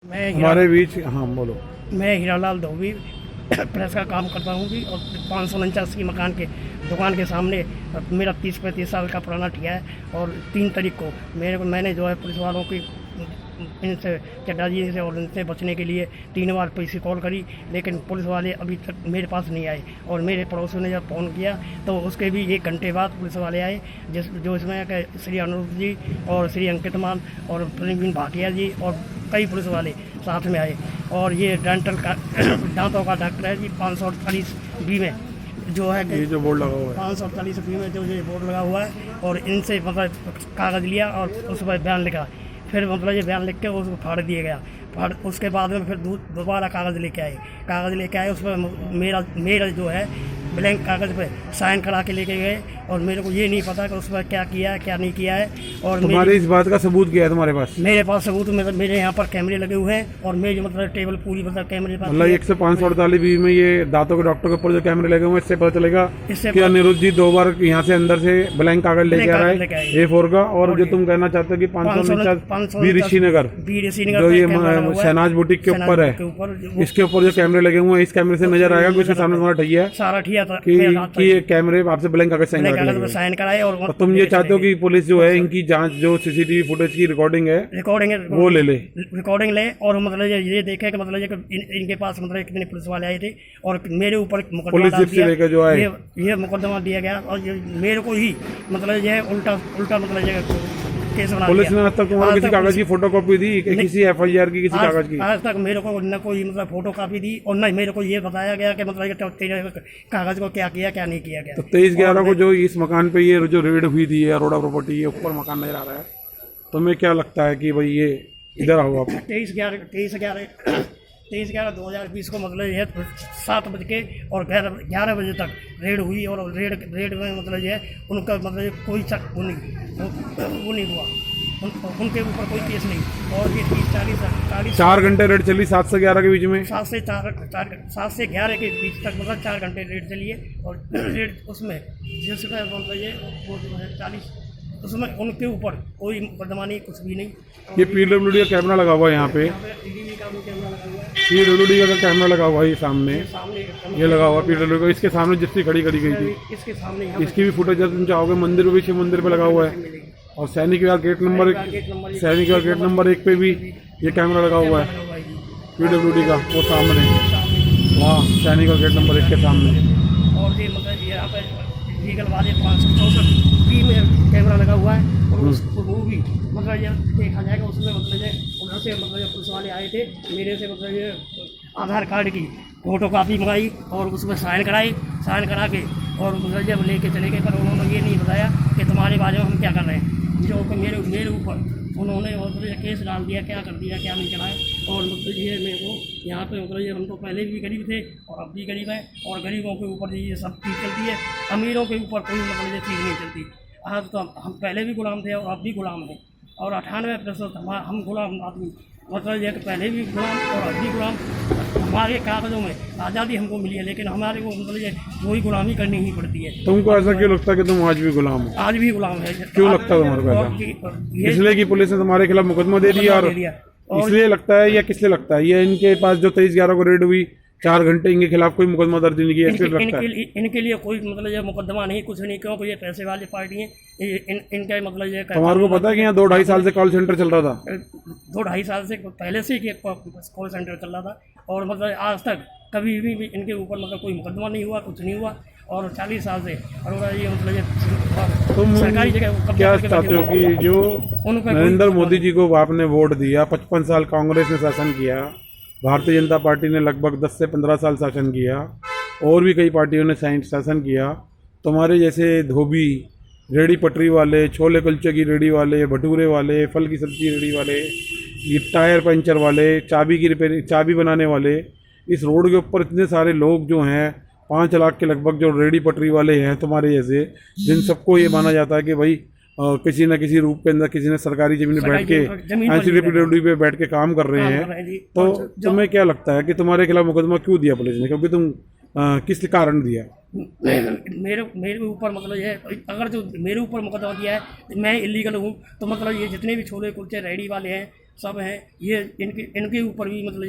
हमारे बीच। हाँ बोलो। मैं हीरालाल धोबी प्रेस का काम करता हूँ जी। और 549 की मकान के दुकान के सामने मेरा 30-35 साल का पुराना ठिया है। और 3 तारीख को मैंने जो है पुलिस वालों की इनसे चड्डाजी से और इनसे बचने के लिए 3 बार पुलिस कॉल करी, लेकिन पुलिस वाले अभी तक मेरे पास नहीं आए। और मेरे पड़ोसियों ने जब फ़ोन किया तो उसके भी 1 घंटे बाद पुलिस वाले आए, जो इसमें श्री अनुरुद्ध जी और श्री अंकित मान और प्रवीण भाटिया जी और कई पुलिस वाले साथ में आए। और ये डेंटल का दांतों का डॉक्टर है जी 548 बी में जो है, ये जो बोर्ड लगा हुआ है 548 बी में जो ये बोर्ड लगा हुआ है। और इनसे मतलब कागज़ लिया और उस पर बयान लिखा। फिर मतलब ये बयान लिख के उसको फाड़ दिया गया। उसके बाद में फिर दोबारा कागज़ लेके आए। उस पर मेरा जो है ब्लैंक कागज़ पे साइन करा के लेके गए। और मेरे को ये नहीं पता कि उस पर क्या किया है क्या नहीं किया है। और तुम्हारे इस बात का सबूत क्या है तुम्हारे पास? मेरे पास सबूत मेरे यहाँ पर कैमरे लगे हुए हैं। और मेरी मतलब टेबल पूरी मतलब कैमरे पर मतलब 148 बी में ये दांतों के डॉक्टर के ऊपर जो कैमरे लगे हुए हैं, इससे पता चलेगा कि अनिरुद्ध जी 2 बार यहाँ से अंदर से ब्लैंक कागज लेके आ रहा है A4 का। और जो तुम कहना चाहते हो कि 549 बी ऋषिनगर जो ये शहनाज बुटीक के ऊपर है, इसके ऊपर जो कैमरे लगे हुए हैं, इस कैमरे से नजर आएगा कि उसके सामने तुम्हारा ठैया है, सारा ठिया था कि ये कैमरे आपसे ब्लैंक कागज साइन कराए। और तुम ये चाहते हो कि पुलिस जो है इनकी जांच, जो सीसीटीवी फुटेज की रिकॉर्डिंग है वो ले रिकॉर्डिंग ले। और मतलब ये देखे कि मतलब ये इनके पास मतलब कितने पुलिस वाले आए थे और मेरे ऊपर मुकदमा डाल दिया। जो आए ये मुकदमा दिया गया और ये मेरे को ही मतलब ये उल्टा मतलब ये केस बना। पुलिस ने आज तक तुम्हारे किसी कागज की फोटोकॉपी दी, किसी FIR की, किसी कागज की? आज तक मेरे को न कोई मतलब फोटो कापी दी और न मेरे को ये बताया गया कि मतलब तेरे कागज को क्या किया क्या नहीं किया गया। तो 23/11 को जो इस मकान पे ये जो रेड हुई थी अरोड़ा प्रॉपर्टी, ये ऊपर मकान नजर आ रहा है, तुम्हें क्या लगता है कि भाई ये इधर आओ आप? 23/11/2020 को मतलब ये 7 बज के और 11 बजे तक रेड हुई। और रेड में मतलब ये उनका मतलब कोई वो नहीं हुआ, उनके ऊपर कोई केस नहीं। और ये 30-40 4 घंटे रेड चली 7 से 11 के बीच में, 7 से 11 के बीच तक मतलब 4 घंटे रेड चली है। और रेड उसमें जिसमें मतलब ये वो जो है 40 उसमें उनके ऊपर कोई मुकदमा नहीं, कुछ भी नहीं। ये PWD का कैमरा लगा हुआ है यहाँ पे, PWD का कैमरा लगा हुआ है, PWD का कैमरा लगा हुआ है ये सामने ये लगा हुआ PWD का। इसके सामने जिसकी खड़ी करी गई थी, इसके सामने इसकी भी फुटेज तुम चाहोगे मंदिर में, शिव मंदिर पे लगा हुआ है। और सैनिक विहार गेट नंबर 1 पे भी ये कैमरा लगा हुआ है PWD का, वो सामने वहाँ सैनिक विहार गेट नंबर 1 के सामने। और ये मतलब यहाँ पर लीगल वाले 564 बी में कैमरा लगा हुआ है। और उसको वो भी मतलब ये देखा जाएगा उसमें मतलब ये उधर से मतलब पुलिस वाले आए थे, मेरे से मतलब ये आधार कार्ड की फोटोकॉपी मंगाई और उसमें साइन करा के और मतलब जब लेके चले गए। पर उन्होंने ये नहीं बताया कि तुम्हारे बारे में हम क्या कर रहे हैं, जो मेरे ऊपर उन्होंने मतलब केस डाल दिया, क्या कर दिया क्या नहीं चलाए। और मतलब ये मेरे को यहाँ पे मतलब ये हम तो पहले भी गरीब थे और अब भी गरीब हैं। और गरीबों के ऊपर ये सब चीज़ चलती है, अमीरों के ऊपर कोई मतलब ये चीज़ नहीं चलती। आज तो हम पहले भी गुलाम थे और अब भी गुलाम हैं। और 98% हम गुलाम आदमी मतलब ये पहले भी गुलाम और अब भी गुलाम। हमारे कागजों में आज़ादी हमको मिली है, लेकिन हमारे को मतलब ये वही गुलामी करनी ही पड़ती है। तुमको ऐसा क्यों लगता है कि तुम आज भी गुलाम हो? आज भी गुलाम है। क्यों लगता है तुम्हारे को ऐसा? इसलिए कि पुलिस ने तुम्हारे खिलाफ मुकदमा दे दिया और इसलिए लगता है, या किसलिए लगता है? ये इनके पास जो 23/11 को रेड हुई 4 घंटे इनके खिलाफ कोई मुकदमा दर्ज नहीं किया, इसलिए लगता है? इनके लिए कोई मतलब ये मुकदमा नहीं, कुछ नहीं, क्योंकि ये पैसे वाली पार्टी है। इनका मतलब ये तुम्हारे को पता है कि यहाँ 2-2.5 साल से कॉल सेंटर चल रहा था? 2-2.5 साल से पहले से ही कॉल सेंटर चल रहा था। और मतलब आज तक कभी भी इनके ऊपर मतलब कोई मुकदमा नहीं हुआ, कुछ नहीं हुआ। और 40 साल से और ये मतलब ये तुम सरकारी जगह क्या चाहते हो कि जो नरेंद्र मोदी जी को आपने वोट दिया, 55 साल कांग्रेस ने शासन किया, भारतीय जनता पार्टी ने लगभग 10 से 15 साल शासन किया, और भी कई पार्टियों ने शासन किया, तुम्हारे जैसे धोबी, रेडी पटरी वाले, छोले कुलचे की रेडी वाले, भटूरे वाले, फल की सब्जी रेडी वाले, ये टायर पंचर वाले, चाबी बनाने वाले, इस रोड के ऊपर इतने सारे लोग जो हैं 5 लाख के लगभग जो रेडी पटरी वाले हैं तुम्हारे जैसे, जिन सबको ये माना जाता है कि भाई किसी न किसी रूप के अंदर किसी ने सरकारी जमीन पे बैठ के NCTPWD पे बैठ के काम कर रहे हैं। तो तुम्हें क्या लगता है कि तुम्हारे खिलाफ मुकदमा क्यों दिया पुलिस ने? क्योंकि तुम किस कारण दिया? मेरे ऊपर मतलब ये अगर जो मेरे ऊपर मुकदमा दिया है मैं इलीगल हूँ, तो मतलब ये जितने भी छोले कुलचे रेडी वाले हैं सब हैं, ये इनके ऊपर भी मतलब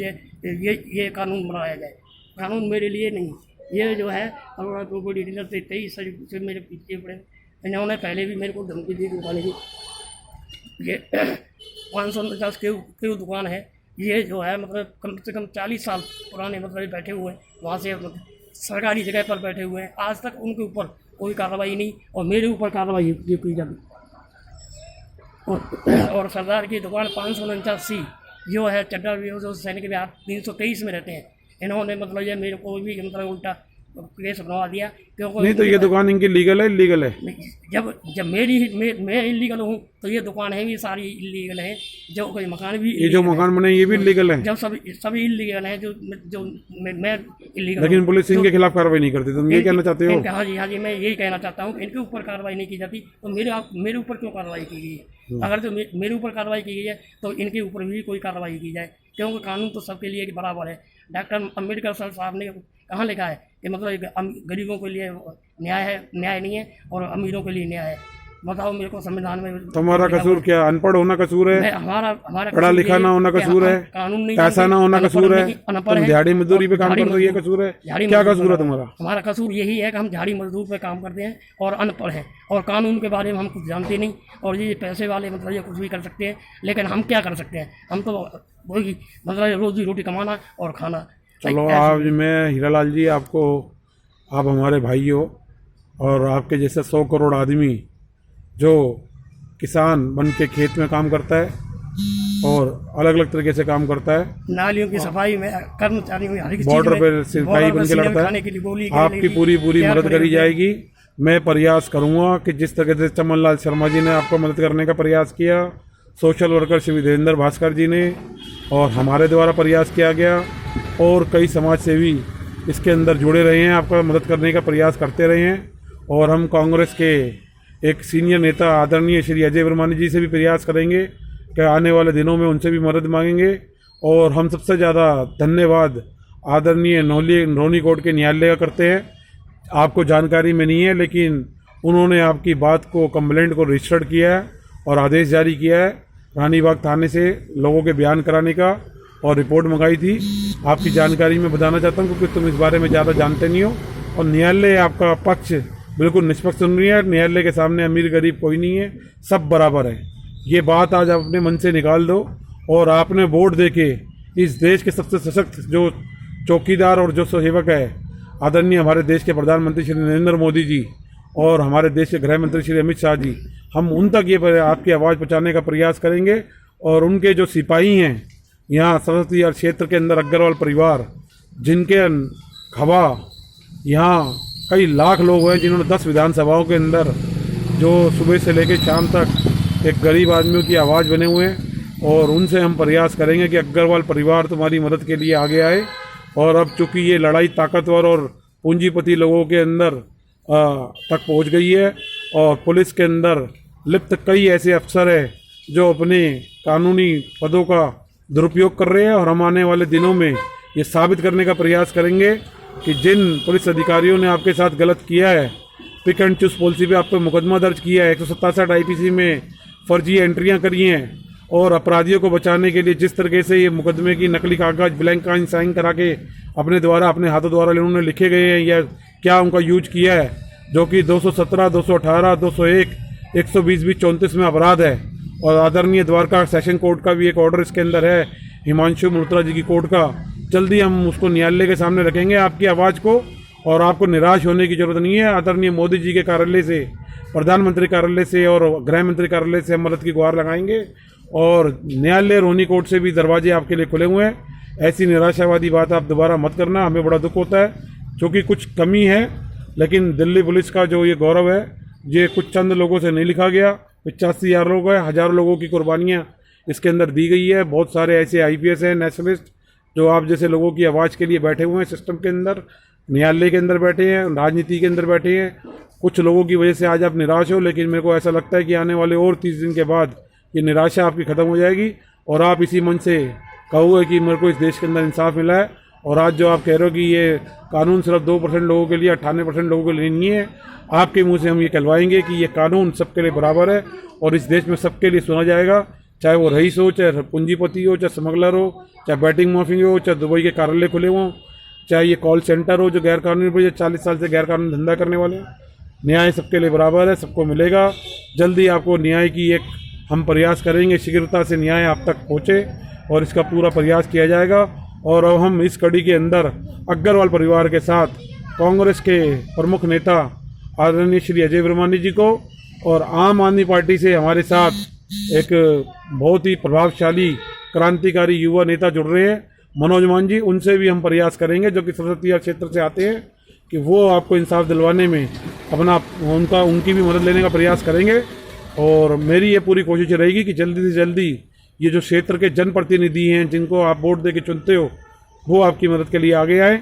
ये कानून बनाया जाए। कानून मेरे लिए नहीं, ये जो है अरोड़ा प्रॉपर्टी डीलर से 23 से मेरे पीछे पड़े। इन्होंने पहले भी मेरे को धमकी दी दुकान की। ये 549 की दुकान है, ये जो है मतलब कम से कम 40 साल पुराने मतलब बैठे हुए हैं वहाँ से, मतलब सरकारी जगह पर बैठे हुए हैं। आज तक उनके ऊपर कोई कार्रवाई नहीं और मेरे ऊपर कार्रवाई की जाती। और सरदार की दुकान 549C जो है चड्डा जो सैनिक विहार 323 में रहते हैं। इन्होंने मतलब ये मेरे को भी मतलब उल्टा केस बनवा दिया क्योंकि नहीं तो ये दुकान इनकी लीगल है इलीगल है? जब मैं इलीगल हूँ तो ये दुकान है भी सारी इलीगल है। जो कोई मकान भी ये जो मकान बने ये भी इलीगल है? जब सभी इलीगल है जो मैं इलीगल। लेकिन पुलिस इनके खिलाफ कार्रवाई नहीं करती, तुम ये कहना चाहते हो? हाँ जी, मैं यही कहना चाहता हूँ। इनके ऊपर कार्रवाई नहीं की जाती तो मेरे ऊपर क्यों कार्रवाई की गई है? अगर तो मेरे ऊपर कार्रवाई की गई है तो इनके ऊपर भी कोई कार्रवाई की जाए, क्योंकि कानून तो सबके लिए बराबर है। डॉक्टर अम्बेडकर साहब ने कहाँ लिखा है कि मतलब गरीबों के लिए न्याय नहीं है और अमीरों के लिए न्याय है? बताओ मेरे को संविधान में। तुम्हारा कसूर क्या? अनपढ़ होना कसूर है? हमारा पढ़ा लिखा ना होना कसूर है? कानून नहीं, पैसा ना होना कसूर है? तुम दिहाड़ी मजदूरी पे काम करते हो, ये कसूर है? क्या कसूर है तुम्हारा? हमारा कसूर यही है कि हम दिहाड़ी मजदूर पे काम करते हैं और अनपढ़ हैं और कानून के बारे में हम कुछ जानते नहीं। और ये पैसे वाले मतलब ये कुछ भी कर सकते हैं, लेकिन हम क्या कर सकते हैं? हम तो वही मतलब रोजी रोटी कमाना और खाना। चलो आज मैं हीरालाल जी आप हमारे भाई हो और आपके जैसे 100 करोड़ आदमी जो किसान बन के खेत में काम करता है और अलग अलग तरीके से काम करता है, नालियों की सफाई में कर्मचारी में, बॉर्डर पर सिपाही बन के लड़ता है, आपकी पूरी मदद करी जाएगी। मैं प्रयास करूंगा कि जिस तरह से चमन लाल शर्मा जी ने आपको मदद करने का प्रयास किया, सोशल वर्कर श्री वीरेंद्र भास्कर जी ने, और हमारे द्वारा प्रयास किया गया, और कई समाज सेवी इसके अंदर जुड़े रहे हैं, आपका मदद करने का प्रयास करते रहे हैं। और हम कांग्रेस के एक सीनियर नेता आदरणीय श्री अजय वर्मानी जी से भी प्रयास करेंगे कि आने वाले दिनों में उनसे भी मदद मांगेंगे। और हम सबसे ज़्यादा धन्यवाद आदरणीय नौनी कोर्ट के न्यायालय का करते हैं। आपको जानकारी में नहीं है, लेकिन उन्होंने आपकी बात को कंप्लेंट को रजिस्टर्ड किया है और आदेश जारी किया है रानीबाग थाने से लोगों के बयान कराने का, और रिपोर्ट मंगाई थी। आपकी जानकारी में बताना चाहता हूँ क्योंकि तुम इस बारे में ज़्यादा जानते नहीं हो, और न्यायालय आपका पक्ष बिल्कुल निष्पक्ष सुन रही है। न्यायालय के सामने अमीर गरीब कोई नहीं है, सब बराबर है। ये बात आज आप अपने मन से निकाल दो, और आपने वोट देके इस देश के सबसे सशक्त जो चौकीदार और जो सेवक है आदरणीय हमारे देश के प्रधानमंत्री श्री नरेंद्र मोदी जी और हमारे देश के गृह मंत्री श्री अमित शाह जी, हम उन तक ये आपकी आवाज़ पहुँचाने का प्रयास करेंगे। और उनके जो सिपाही हैं यहाँ सरस्वती और क्षेत्र के अंदर अग्रवाल परिवार, जिनके खबा यहाँ कई लाख लोग हैं, जिन्होंने 10 विधानसभाओं के अंदर जो सुबह से लेकर शाम तक एक गरीब आदमियों की आवाज़ बने हुए हैं, और उनसे हम प्रयास करेंगे कि अग्रवाल परिवार तुम्हारी मदद के लिए आगे आए। और अब चूँकि ये लड़ाई ताकतवर और पूंजीपति लोगों के अंदर तक पहुंच गई है, और पुलिस के अंदर लिप्त कई ऐसे अफसर हैं जो अपने कानूनी पदों का दुरुपयोग कर रहे हैं। और हम आने वाले दिनों में ये साबित करने का प्रयास करेंगे कि जिन पुलिस अधिकारियों ने आपके साथ गलत किया है, पिक एंड चूज पॉलिसी पे आप पे मुकदमा दर्ज किया है, 167 IPC में फर्जी एंट्रियां करी हैं, और अपराधियों को बचाने के लिए जिस तरीके से ये मुकदमे की नकली कागज ब्लैंक का साइन करा के अपने हाथों द्वारा उन्होंने लिखे गए हैं, या क्या उनका यूज किया है, जो कि 217, 218, 201, 120, 34 में अपराध है। और आदरणीय द्वारका सेशन कोर्ट का भी एक ऑर्डर इसके अंदर है, हिमांशु मल्होत्रा जी की कोर्ट का। जल्दी हम उसको न्यायालय के सामने रखेंगे आपकी आवाज़ को, और आपको निराश होने की जरूरत नहीं है। आदरणीय मोदी जी के कार्यालय से, प्रधानमंत्री कार्यालय से और गृह मंत्री कार्यालय से हम मदद की गुहार लगाएंगे, और न्यायालय रोनी कोर्ट से भी दरवाजे आपके लिए खुले हुए हैं। ऐसी निराशावादी बात आप दोबारा मत करना, हमें बड़ा दुख होता है, क्योंकि कुछ कमी है, लेकिन दिल्ली पुलिस का जो ये गौरव है, ये कुछ चंद लोगों से नहीं लिखा गया। 85,000 लोग हैं, हज़ारों लोगों की कुर्बानियाँ इसके अंदर दी गई है। बहुत सारे ऐसे IPS हैं, नेशनलिस्ट, जो आप जैसे लोगों की आवाज़ के लिए बैठे हुए हैं, सिस्टम के अंदर, न्यायालय के अंदर बैठे हैं, राजनीति के अंदर बैठे हैं। कुछ लोगों की वजह से आज आप निराश हो, लेकिन मेरे को ऐसा लगता है कि आने वाले और 30 दिन के बाद ये निराशा आपकी ख़त्म हो जाएगी, और आप इसी मन से कहोगे कि मेरे को इस देश के अंदर इंसाफ मिला है। और आज जो आप कह रहे हो कि ये कानून सिर्फ 2% लोगों के लिए, 98% लोगों के लिए नहीं है, आपके मुंह से हम ये कहलवाएंगे कि ये कानून सबके लिए बराबर है, और इस देश में सबके लिए सुना जाएगा, चाहे वो रईस हो, चाहे पूंजीपति हो, चाहे स्मगलर हो, चाहे बैटिंग माफिया हो, चाहे दुबई के कार्यालय खुले हों, चाहे ये कॉल सेंटर हो जो गैरकानूनी 40 साल से गैरकानूनी धंधा करने वाले हैं। न्याय सबके लिए बराबर है, सबको मिलेगा। जल्दी आपको न्याय की एक हम प्रयास करेंगे, शीघ्रता से न्याय आप तक पहुँचे और इसका पूरा प्रयास किया जाएगा। और अब हम इस कड़ी के अंदर अग्रवाल परिवार के साथ कांग्रेस के प्रमुख नेता आदरणीय श्री अजय ब्रह्मानी जी को और आम आदमी पार्टी से हमारे साथ एक बहुत ही प्रभावशाली क्रांतिकारी युवा नेता जुड़ रहे हैं मनोज मान जी, उनसे भी हम प्रयास करेंगे जो कि सरस्वती क्षेत्र से आते हैं कि वो आपको इंसाफ दिलवाने में उनकी भी मदद लेने का प्रयास करेंगे। और मेरी ये पूरी कोशिश रहेगी कि जल्दी से जल्दी ये जो क्षेत्र के जनप्रतिनिधि हैं जिनको आप वोट दे के चुनते हो वो आपकी मदद के लिए आगे आए,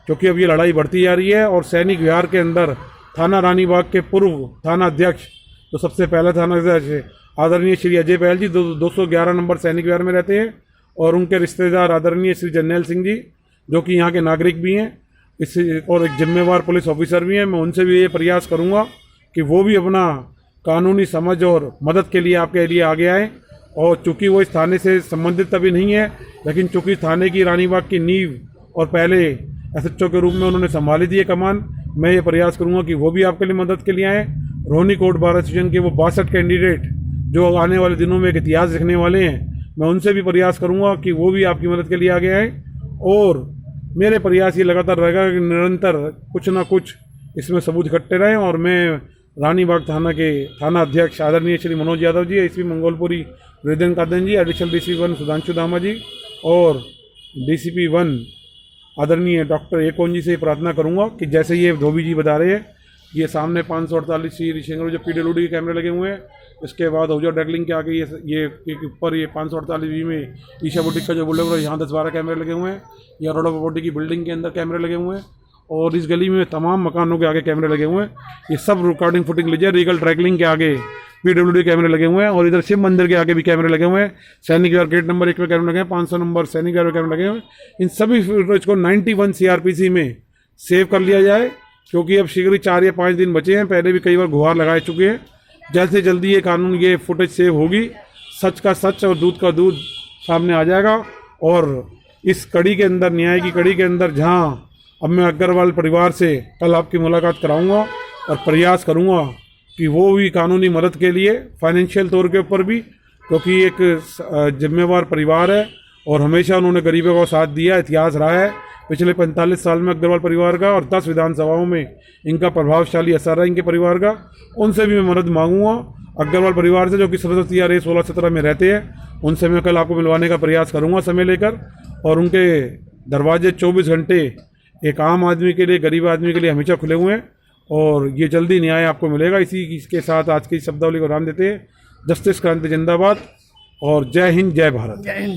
क्योंकि अब ये लड़ाई बढ़ती जा रही है। और सैनिक विहार के अंदर थाना रानीबाग के पूर्व थाना अध्यक्ष तो सबसे पहला थाना अध्यक्ष आदरणीय श्री अजय पहल जी 211 नंबर सैनिक विहार में रहते हैं और उनके रिश्तेदार आदरणीय श्री जरनैल सिंह जी जो कि यहाँ के नागरिक भी हैं और एक जिम्मेवार पुलिस ऑफिसर भी हैं। मैं उनसे भी ये प्रयास करूँगा कि वो भी अपना कानूनी समझ और मदद के लिए आपके लिए आगे आए। और चूँकि वो इस थाने से संबंधित अभी नहीं है, लेकिन चूँकि थाने की रानीबाग की नींव और पहले SHO के रूप में उन्होंने संभाली दी है कमान, मैं ये प्रयास करूँगा कि वो भी आपके लिए मदद के लिए आएँ। रोहिणी कोट बार एसोसिएशन के वो 62 कैंडिडेट जो आने वाले दिनों में एक इतिहास लिखने वाले हैं, मैं उनसे भी प्रयास करूँगा कि वो भी आपकी मदद के लिए आगे आएँ। और मेरे प्रयास ये लगातार रहेगा कि निरंतर कुछ ना कुछ इसमें सबूत इकट्ठे रहें। और मैं रानीबाग थाना के थाना अध्यक्ष आदरणीय श्री मनोज यादव जी, एसपी मंगोलपुरी हृदय कादन जी, एडिशनल DCP 1 सुधांशु दामा जी और DCP 1 आदरणीय डॉक्टर एकोन जी से प्रार्थना करूंगा कि जैसे ये धोबी जी बता रहे हैं, ये सामने 548 ऋषिंगर जो PWD के कैमरे लगे हुए हैं, इसके बाद ओजा डैगलिंग के आगे ये ऊपर ये 548 में ईशा बुटीक का जो बुलेट है यहाँ 10-12 कैमरे लगे हुए हैं, या रोड ऑफ बॉडी की बिल्डिंग के अंदर कैमरे लगे हुए हैं और इस गली में तमाम मकानों के आगे कैमरे लगे हुए हैं। ये सब रिकॉर्डिंग फुटिंग लीजिए। रीगल ट्रैकलिंग के आगे PWD कैमरे लगे हुए हैं और इधर शिव मंदिर के आगे भी कैमरे लगे हुए हैं। सैनिक विहार गेट नंबर 1 पे कैमरे लगे हैं, 500 नंबर सैनिक विहार कैमरे लगे हुए हैं। इन सभी फुटेज को 91 CRPC में सेव कर लिया जाए, क्योंकि अब शीघ्र ही 4 या 5 दिन बचे हैं। पहले भी कई बार गुहार लगाए चुके हैं। जल्द से जल्दी ये कानून ये फुटेज सेव होगी, सच का सच और दूध का दूध सामने आ जाएगा। और इस कड़ी के अंदर, न्याय की कड़ी के अंदर, जहाँ अब मैं अग्रवाल परिवार से कल आपकी मुलाकात कराऊंगा और प्रयास करूंगा कि वो भी कानूनी मदद के लिए फाइनेंशियल तौर के ऊपर भी, क्योंकि एक जिम्मेवार परिवार है और हमेशा उन्होंने गरीबों का साथ दिया। इतिहास रहा है पिछले 45 साल में अग्रवाल परिवार का और 10 विधानसभाओं में इनका प्रभावशाली असर है इनके परिवार का। उनसे भी मैं मदद मांगूंगा अग्रवाल परिवार से, जो कि सरस्वती 16-17 में रहते हैं। उनसे मैं कल आपको मिलवाने का प्रयास करूंगा समय लेकर, और उनके दरवाजे 24 घंटे एक आम आदमी के लिए, गरीब आदमी के लिए हमेशा खुले हुए हैं और ये जल्दी न्याय आपको मिलेगा। इसी के साथ आज की शब्दावली को राम देते हैं। जस्टिस क्रांति जिंदाबाद और जय हिंद, जय भारत। जय हिंद।